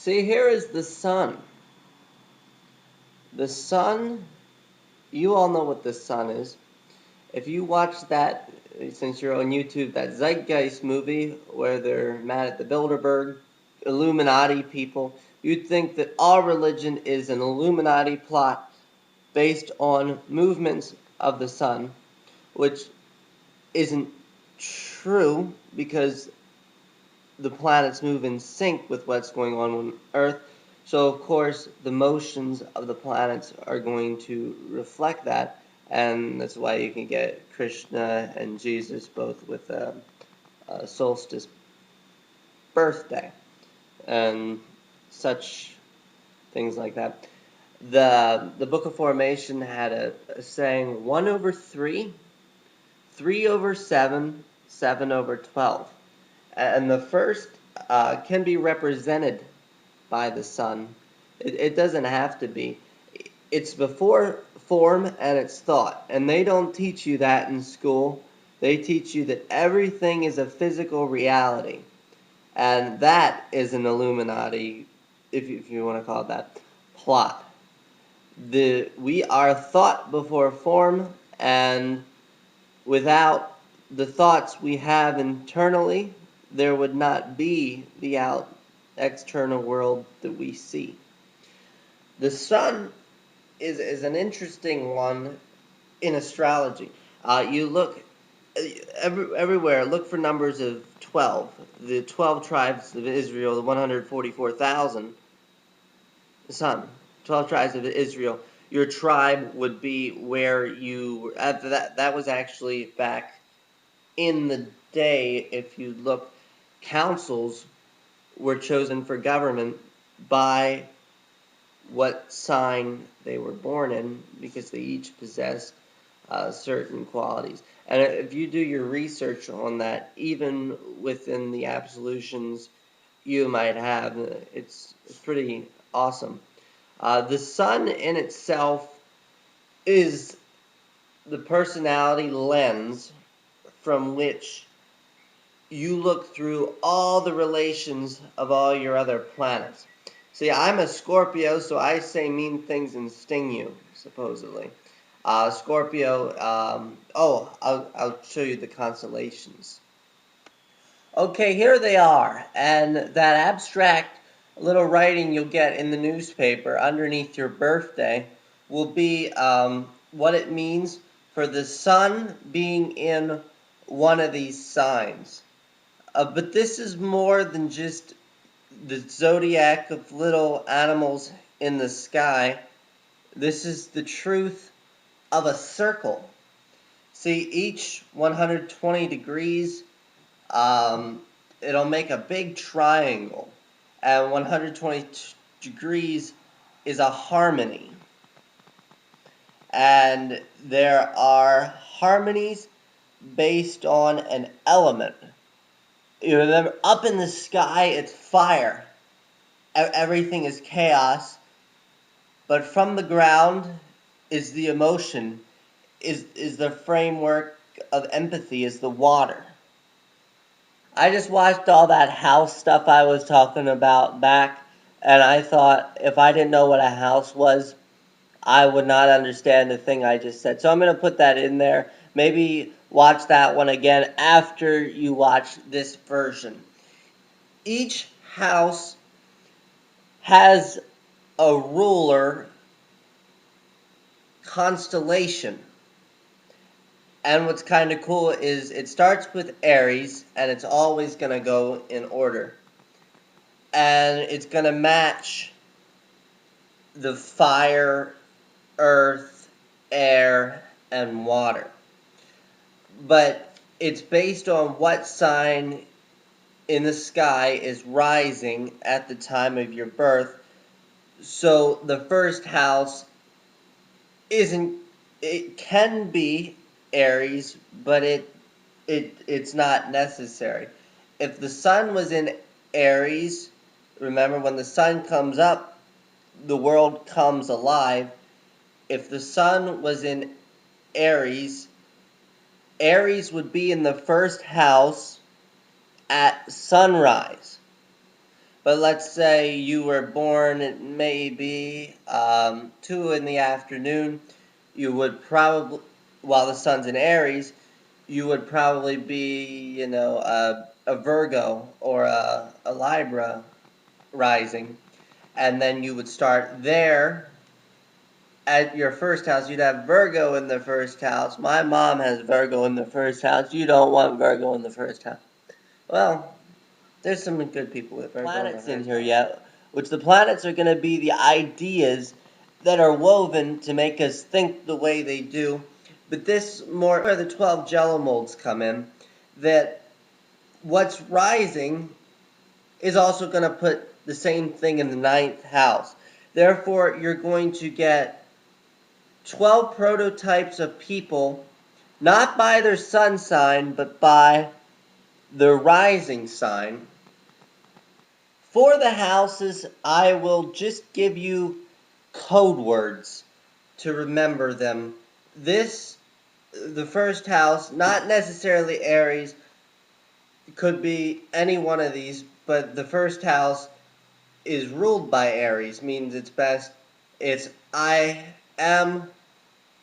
See, here is the sun. The sun, you all know what the sun is. If you watch that, since you're on YouTube, that Zeitgeist movie where they're mad at the Bilderberg Illuminati people, you'd think that all religion is an Illuminati plot based on movements of the sun, which isn't true because the planets move in sync with what's going on Earth. So, of course, the motions of the planets are going to reflect that, and that's why you can get Krishna and Jesus both with a solstice birthday and such things like that. The Book of Formation had a saying 1 over 3, 3 over 7, 7 over 12. And the first can be represented by the sun. It doesn't have to be. It's before form and it's thought. And they don't teach you that in school. They teach you that everything is a physical reality. And that is an Illuminati, if you want to call it that, plot. We are thought before form, and without the thoughts we have internally, there would not be the external world that we see. The sun is an interesting one in astrology. You look everywhere, look for numbers of 12. The 12 tribes of Israel, the 144,000, the sun, 12 tribes of Israel. Your tribe would be where you, that was actually back in the day, if you look, councils were chosen for government by what sign they were born in, because they each possessed certain qualities. And if you do your research on that, even within the absolutions you might have, it's pretty awesome. The sun in itself is the personality lens from which you look through all the relations of all your other planets. See, I'm a Scorpio, so I say mean things and sting you, supposedly. Scorpio, I'll show you the constellations. Okay, here they are, and that abstract little writing you'll get in the newspaper underneath your birthday will be what it means for the sun being in one of these signs. But this is more than just the zodiac of little animals in the sky. This is the truth of a circle. See, each 120 degrees, it'll make a big triangle. And 120 degrees is a harmony. And there are harmonies based on an element. You remember, up in the sky, it's fire. Everything is chaos. But from the ground is the emotion, is the framework of empathy, is the water. I just watched all that house stuff I was talking about back, and I thought if I didn't know what a house was, I would not understand the thing I just said. So I'm going to put that in there. Maybe watch that one again after you watch this version. Each house has a ruler constellation. And what's kind of cool is it starts with Aries, and it's always going to go in order. And it's going to match the fire, earth, air, and water. But it's based on what sign in the sky is rising at the time of your birth. So the first house it can be Aries, but it's not necessary. If the sun was in Aries, remember when the sun comes up, the world comes alive. If the sun was in Aries, Aries would be in the first house at sunrise. But let's say you were born at maybe 2 in the afternoon, you would probably, while the sun's in Aries, you would probably be, a Virgo or a Libra rising. And then you would start there at your first house. You'd have Virgo in the first house. My mom has Virgo in the first house. You don't want Virgo in the first house. Well, there's some good people with Virgo planets in here yet, which the planets are going to be the ideas that are woven to make us think the way they do. But this more where the 12 jello molds come in, that what's rising is also going to put the same thing in the 9th house. Therefore, you're going to get 12 prototypes of people, not by their sun sign, but by their rising sign. For the houses, I will just give you code words to remember them. The first house, not necessarily Aries, could be any one of these, but the first house is ruled by Aries, means it's best. It's I am,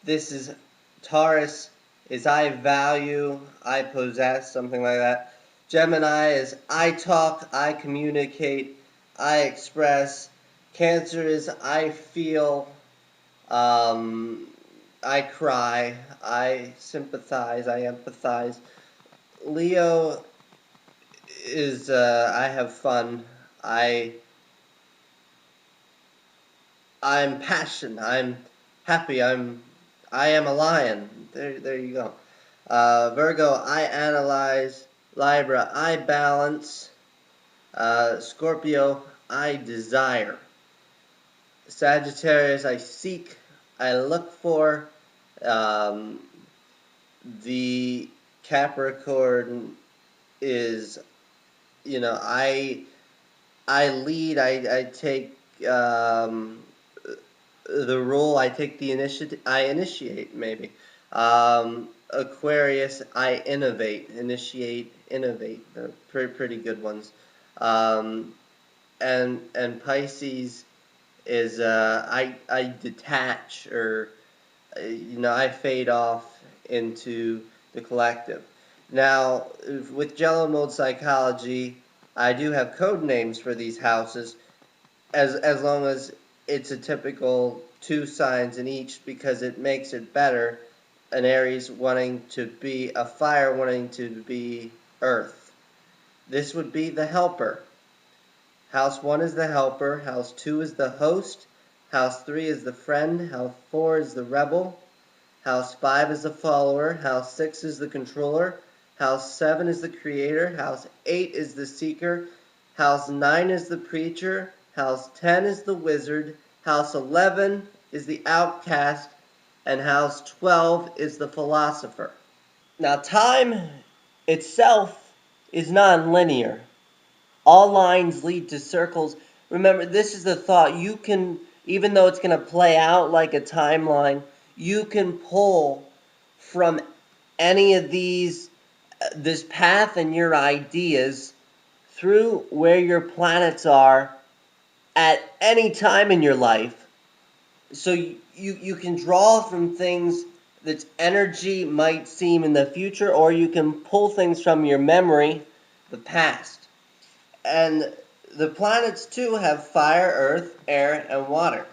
this is Taurus, is I value, I possess, something like that. Gemini is I talk, I communicate, I express. Cancer is I feel, I cry, I sympathize, I empathize. Leo is I have fun, I'm passionate, I'm happy, I am a lion. There you go. Virgo, I analyze. Libra, I balance. Scorpio, I desire. Sagittarius, I seek, I look for. The Capricorn is, I lead, I take the role, I take the initiative, I initiate maybe. Aquarius, I innovate, they're pretty good ones. And Pisces is I detach, or I fade off into the collective. Now, with Jello Mold Psychology, I do have code names for these houses, as long as it's a typical 2 signs in each, because it makes it better. An Aries wanting to be a fire, wanting to be earth. This would be the helper. House 1 is the helper. House 2 is the host. House 3 is the friend. House 4 is the rebel. House 5 is the follower. House 6 is the controller. House 7 is the creator. House 8 is the seeker. House 9 is the preacher. House 10 is the wizard. House 11 is the outcast. And House 12 is the philosopher. Now, time itself is non-linear. All lines lead to circles. Remember, this is the thought. You can, even though it's going to play out like a timeline, you can pull from any of this path and your ideas through where your planets are at any time in your life. So you can draw from things that energy might seem in the future, or you can pull things from your memory, the past. And the planets, too, have fire, earth, air, and water.